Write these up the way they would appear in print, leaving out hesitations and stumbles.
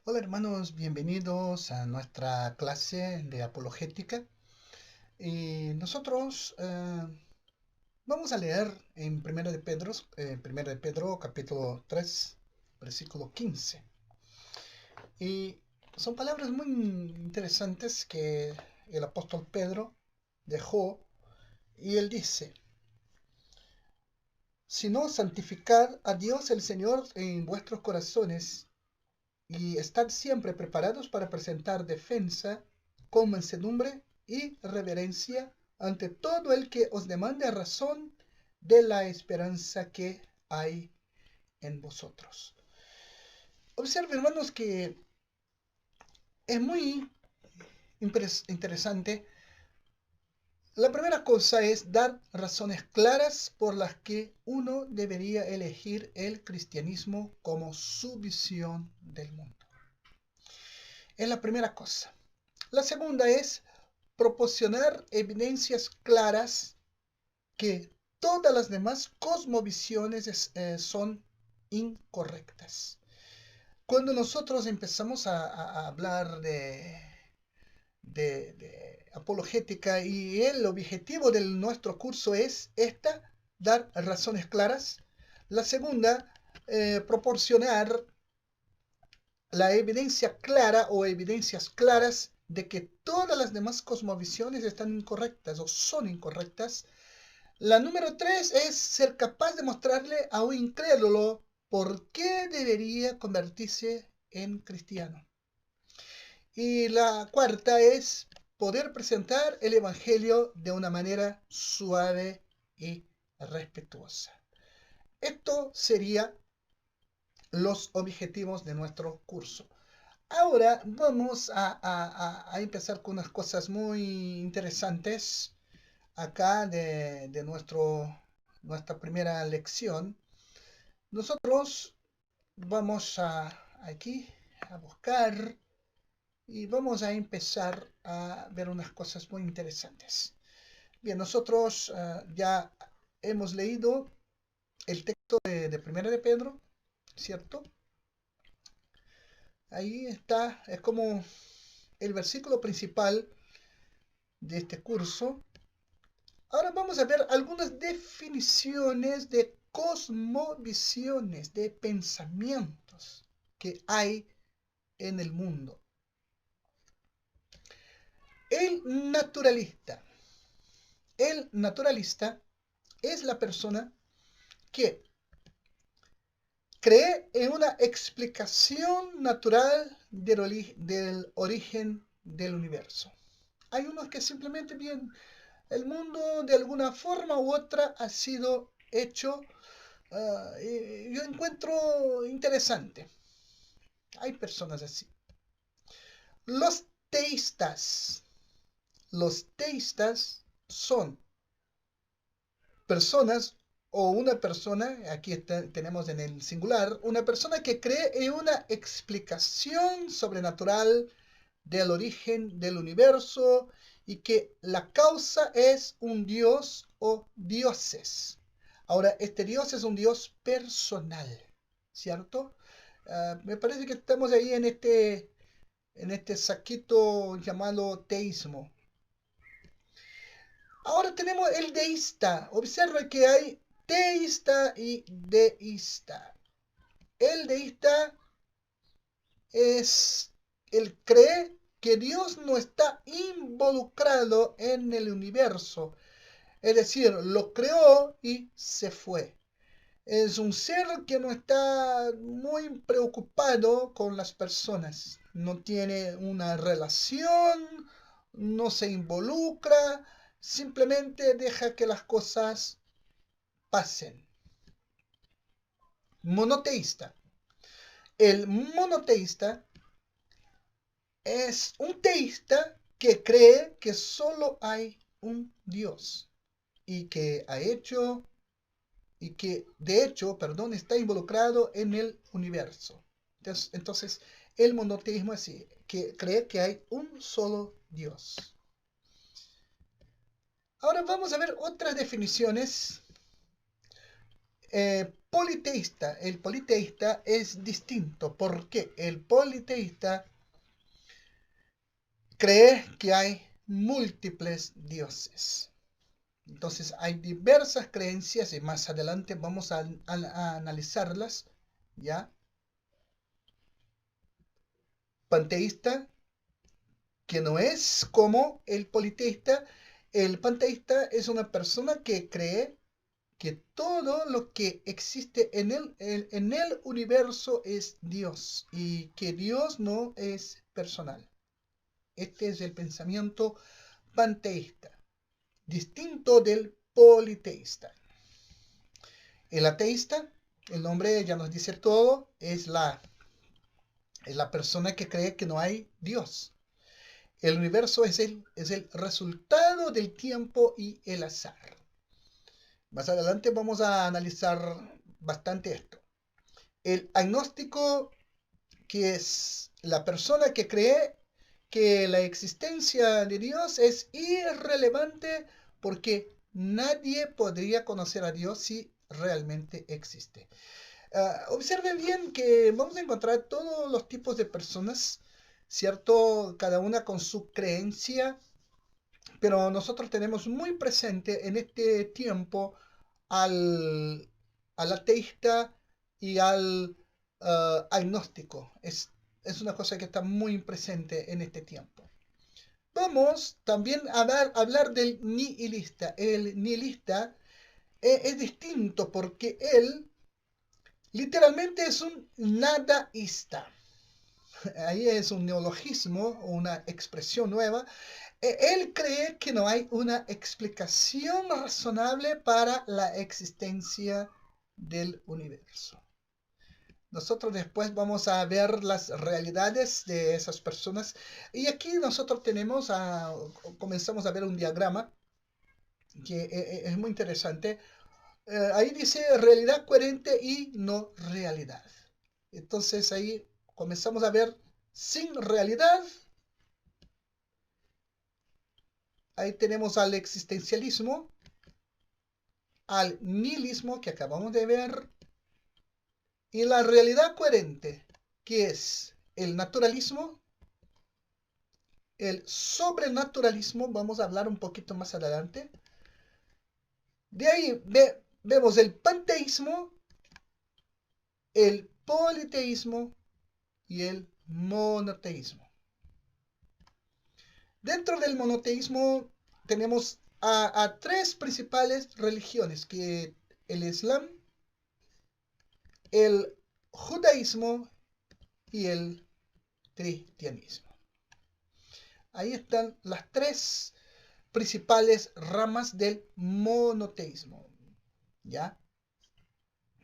Hola hermanos, bienvenidos a nuestra clase de apologética. Y nosotros vamos a leer en 1 de Pedro capítulo 3, versículo 15. Y son palabras muy interesantes que el apóstol Pedro dejó y él dice: sino santificad a Dios el Señor en vuestros corazones y estad siempre preparados para presentar defensa con mansedumbre y reverencia ante todo el que os demande razón de la esperanza que hay en vosotros. Observen, hermanos, que es muy interesante. La primera cosa es dar razones claras por las que uno debería elegir el cristianismo como su visión del mundo. Es la primera cosa. La segunda es proporcionar evidencias claras que todas las demás cosmovisiones son incorrectas. Cuando nosotros empezamos a hablar de apologética, y el objetivo de nuestro curso es dar razones claras. La segunda, proporcionar la evidencia clara o evidencias claras de que todas las demás cosmovisiones están incorrectas o son incorrectas. La número 3 es ser capaz de mostrarle a un incrédulo por qué debería convertirse en cristiano. Y la cuarta es poder presentar el Evangelio de una manera suave y respetuosa. Esto sería los objetivos de nuestro curso. Ahora vamos a empezar con unas cosas muy interesantes acá de nuestra primera lección. Nosotros vamos aquí a buscar y vamos a empezar a ver unas cosas muy interesantes. Bien, nosotros ya hemos leído el texto de Primera de Pedro, ¿cierto? Ahí está, es como el versículo principal de este curso. Ahora vamos a ver algunas definiciones de cosmovisiones, de pensamientos que hay en el mundo. El naturalista. El naturalista es la persona que cree en una explicación natural del origen del universo. Hay unos que simplemente bien, el mundo de alguna forma u otra ha sido hecho. Yo encuentro interesante. Hay personas así. Los teístas. Los teístas son personas o una persona, aquí tenemos en el singular, una persona que cree en una explicación sobrenatural del origen del universo y que la causa es un dios o dioses. Ahora, este dios es un dios personal, ¿cierto? Me parece que estamos ahí en este saquito llamado teísmo. Ahora tenemos el deísta. Observa que hay teísta y deísta. El deísta es el cree que Dios no está involucrado en el universo. Es decir, lo creó y se fue. Es un ser que no está muy preocupado con las personas. No tiene una relación, no se involucra, simplemente deja que las cosas pasen. Monoteísta. El monoteísta es un teísta que cree que solo hay un Dios y que ha hecho y que de hecho, perdón, está involucrado en el universo. Entonces el monoteísmo es así, que cree que hay un solo Dios. Ahora vamos a ver otras definiciones politeísta. El politeísta es distinto. ¿Por qué? El politeísta cree que hay múltiples dioses. Entonces hay diversas creencias y más adelante vamos a analizarlas, ¿ya? Panteísta, que no es como el politeísta. El panteísta es una persona que cree que todo lo que existe en el universo es Dios y que Dios no es personal. Este es el pensamiento panteísta, distinto del politeísta. El ateísta, el nombre ya nos dice todo, es la persona que cree que no hay Dios. El universo es el resultado del tiempo y el azar. Más adelante vamos a analizar bastante esto. El agnóstico, que es la persona que cree que la existencia de Dios es irrelevante porque nadie podría conocer a Dios si realmente existe. Observen bien que vamos a encontrar todos los tipos de personas, ¿cierto? Cada una con su creencia, pero nosotros tenemos muy presente en este tiempo al ateísta y al agnóstico. Es una cosa que está muy presente en este tiempo. Vamos también a hablar del nihilista. El nihilista es distinto porque él literalmente es un nadaísta. Ahí es un neologismo, una expresión nueva. Él cree que no hay una explicación razonable para la existencia del universo. Nosotros después vamos a ver las realidades de esas personas. Y aquí nosotros comenzamos a ver un diagrama que es muy interesante. Ahí dice realidad coherente y no realidad. Entonces ahí comenzamos a ver sin realidad. Ahí tenemos al existencialismo, al nihilismo que acabamos de ver, y la realidad coherente, que es el naturalismo, el sobrenaturalismo, vamos a hablar un poquito más adelante. De ahí vemos el panteísmo, el politeísmo y el monoteísmo. Dentro del monoteísmo tenemos a tres principales religiones, que el Islam, el judaísmo y el cristianismo. Ahí están las tres principales ramas del monoteísmo, ¿ya?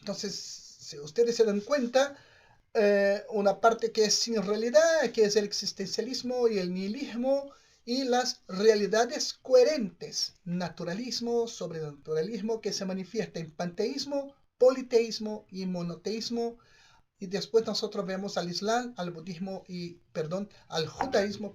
Entonces, si ustedes se dan cuenta, una parte que es sin realidad, que es el existencialismo y el nihilismo, y las realidades coherentes, naturalismo, sobrenaturalismo, que se manifiesta en panteísmo, politeísmo y monoteísmo. Y después nosotros vemos al Islam, al budismo al judaísmo,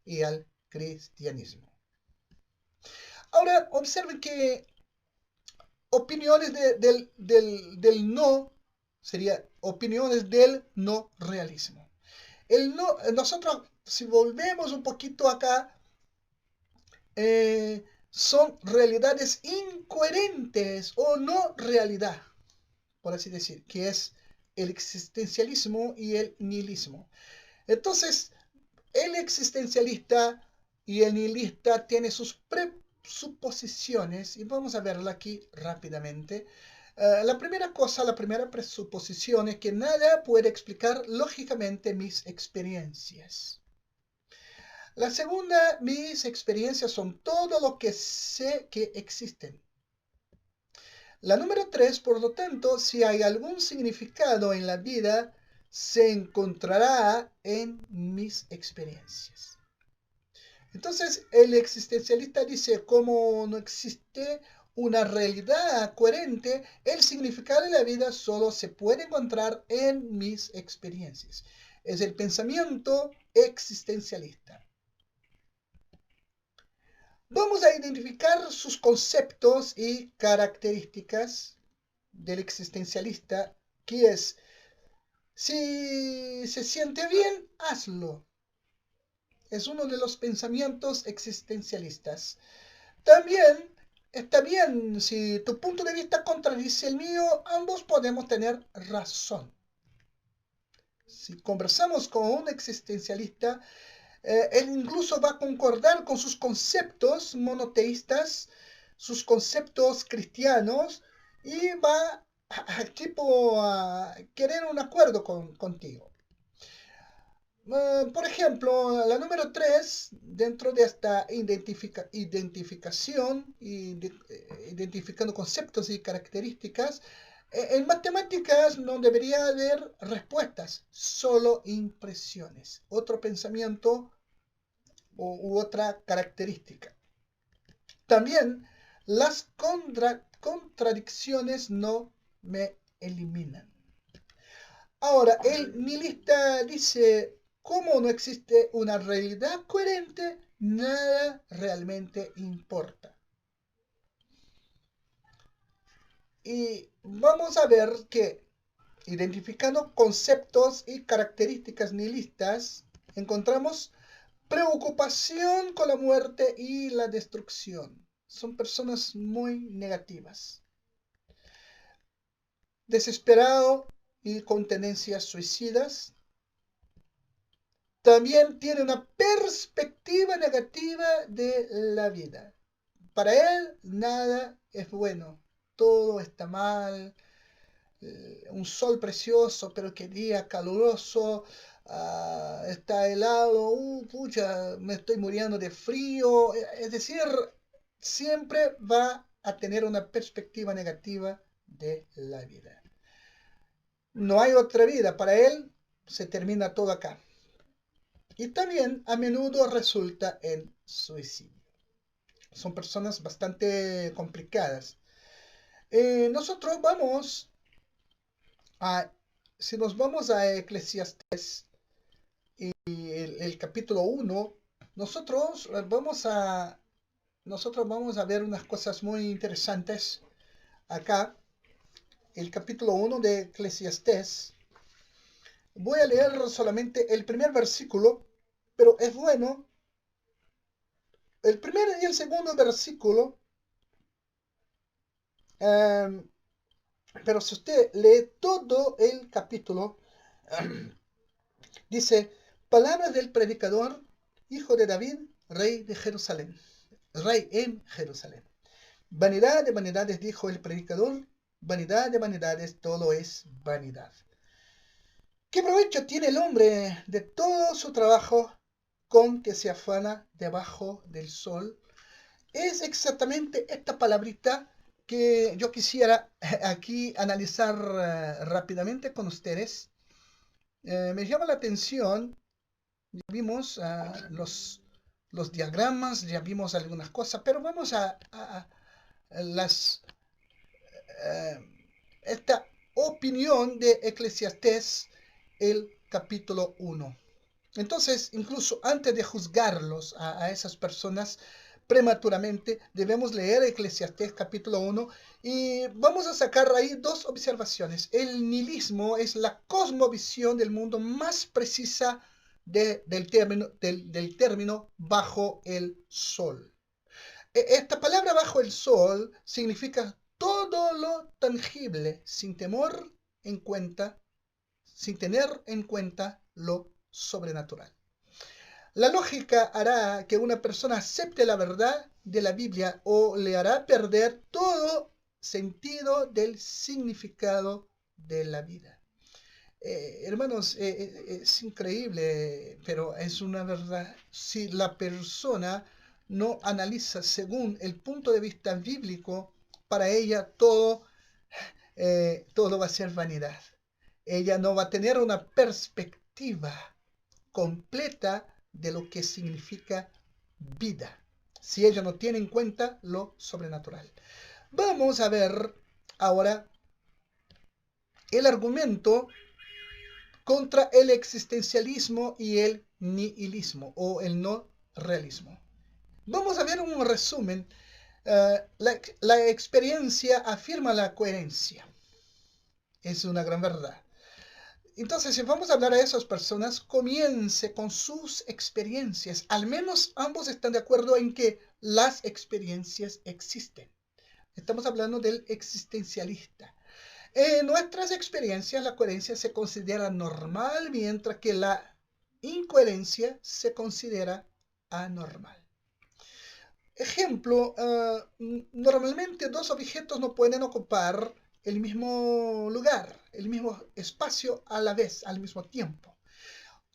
y al cristianismo. Ahora observen que opiniones del no sería opiniones del no realismo. Nosotros, si volvemos un poquito acá, son realidades incoherentes o no realidad, por así decir, que es el existencialismo y el nihilismo. Entonces, el existencialista y el nihilista tienen sus presuposiciones y vamos a verla aquí rápidamente. La primera presuposición es que nada puede explicar lógicamente mis experiencias. La segunda, mis experiencias son todo lo que sé que existen. La número 3, por lo tanto, si hay algún significado en la vida, se encontrará en mis experiencias. Entonces, el existencialista dice, como no existe una realidad coherente, el significado de la vida solo se puede encontrar en mis experiencias. Es el pensamiento existencialista. Vamos a identificar sus conceptos y características, del existencialista, que es, si se siente bien, hazlo. Es uno de los pensamientos existencialistas. También está bien, si tu punto de vista contradice el mío, ambos podemos tener razón. Si conversamos con un existencialista, él incluso va a concordar con sus conceptos monoteístas, sus conceptos cristianos, y va a querer un acuerdo contigo. Por ejemplo, la número 3, dentro de esta identificación, identificando conceptos y características, en matemáticas no debería haber respuestas, solo impresiones. Otro pensamiento u otra característica. También las contradicciones no me eliminan. Ahora, el nihilista dice, como no existe una realidad coherente, nada realmente importa. Y vamos a ver que, identificando conceptos y características nihilistas, encontramos preocupación con la muerte y la destrucción. Son personas muy negativas. Desesperado y con tendencias suicidas. También tiene una perspectiva negativa de la vida. Para él nada es bueno, todo está mal. Un sol precioso, pero qué día caluroso, está helado, pucha, me estoy muriendo de frío. Es decir, siempre va a tener una perspectiva negativa de la vida. No hay otra vida, para él se termina todo acá. Y también a menudo resulta en suicidio. Son personas bastante complicadas. Nosotros vamos si nos vamos a Eclesiastés y el capítulo 1, nosotros vamos a ver unas cosas muy interesantes acá. El capítulo 1 de Eclesiastés. Voy a leer solamente el primer versículo, pero es bueno. El primer y el segundo versículo. Pero si usted lee todo el capítulo, dice, palabras del predicador, hijo de David, rey de Jerusalén, rey en Jerusalén. Vanidad de vanidades, dijo el predicador, vanidad de vanidades, todo es vanidad. ¿Qué provecho tiene el hombre de todo su trabajo con que se afana debajo del sol? Es exactamente esta palabrita que yo quisiera aquí analizar rápidamente con ustedes. Me llama la atención, ya vimos los diagramas, ya vimos algunas cosas, pero vamos a esta opinión de Eclesiastés, el capítulo 1. Entonces, incluso antes de juzgarlos a esas personas prematuramente, debemos leer Eclesiastés capítulo 1 y vamos a sacar ahí dos observaciones. El nihilismo es la cosmovisión del mundo más precisa del término bajo el sol. Esta palabra bajo el sol significa todo lo tangible sin tener en cuenta lo sobrenatural. La lógica hará que una persona acepte la verdad de la Biblia o le hará perder todo sentido del significado de la vida. Hermanos, es increíble, pero es una verdad. Si la persona no analiza según el punto de vista bíblico, para ella todo va a ser vanidad. Ella no va a tener una perspectiva completa de lo que significa vida, si ella no tiene en cuenta lo sobrenatural. Vamos a ver ahora el argumento contra el existencialismo y el nihilismo o el no realismo. Vamos a ver un resumen. La experiencia afirma la coherencia. Es una gran verdad. Entonces, si vamos a hablar a esas personas, comience con sus experiencias. Al menos ambos están de acuerdo en que las experiencias existen. Estamos hablando del existencialista. En nuestras experiencias, la coherencia se considera normal, mientras que la incoherencia se considera anormal. Ejemplo, normalmente dos objetos no pueden ocupar el mismo lugar, el mismo espacio a la vez, al mismo tiempo.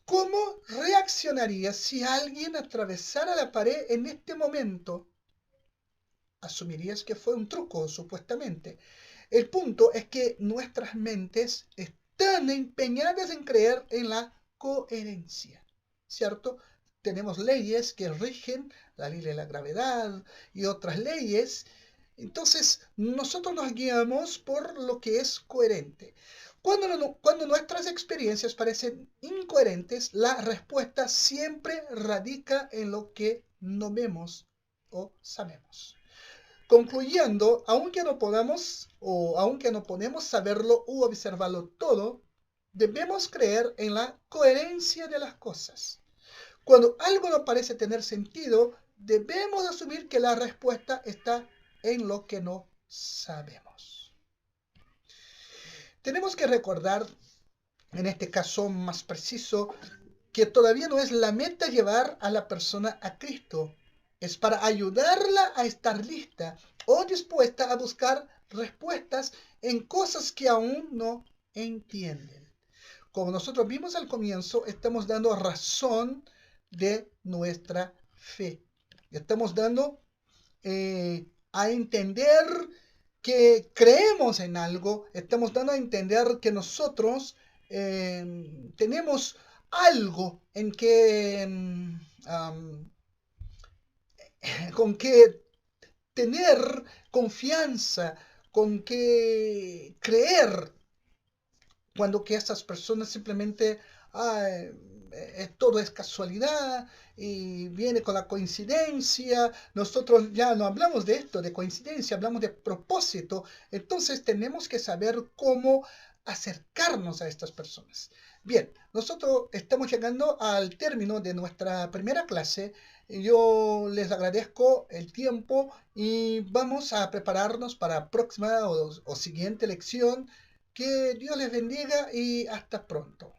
¿Cómo reaccionarías si alguien atravesara la pared en este momento? Asumirías que fue un truco, supuestamente. El punto es que nuestras mentes están empeñadas en creer en la coherencia, ¿cierto? Tenemos leyes que rigen, la ley de la gravedad y otras leyes. Entonces, nosotros nos guiamos por lo que es coherente. Cuando nuestras experiencias parecen incoherentes, la respuesta siempre radica en lo que no vemos o sabemos. Concluyendo, aunque no podamos o aunque no podemos saberlo u observarlo todo, debemos creer en la coherencia de las cosas. Cuando algo no parece tener sentido, debemos asumir que la respuesta está en lo que no sabemos. Tenemos que recordar, en este caso más preciso, que todavía no es la meta llevar a la persona a Cristo. Es para ayudarla a estar lista o dispuesta a buscar respuestas en cosas que aún no entienden. Como nosotros vimos al comienzo, estamos dando razón de nuestra fe. Estamos dando a entender que creemos en algo, estamos dando a entender que nosotros tenemos algo en que con que tener confianza, con que creer, cuando que estas personas simplemente todo es casualidad y viene con la coincidencia. Nosotros ya no hablamos de esto, de coincidencia, hablamos de propósito. Entonces tenemos que saber cómo acercarnos a estas personas. Bien, nosotros estamos llegando al término de nuestra primera clase. Yo les agradezco el tiempo y vamos a prepararnos para la próxima o siguiente lección. Que Dios les bendiga y hasta pronto.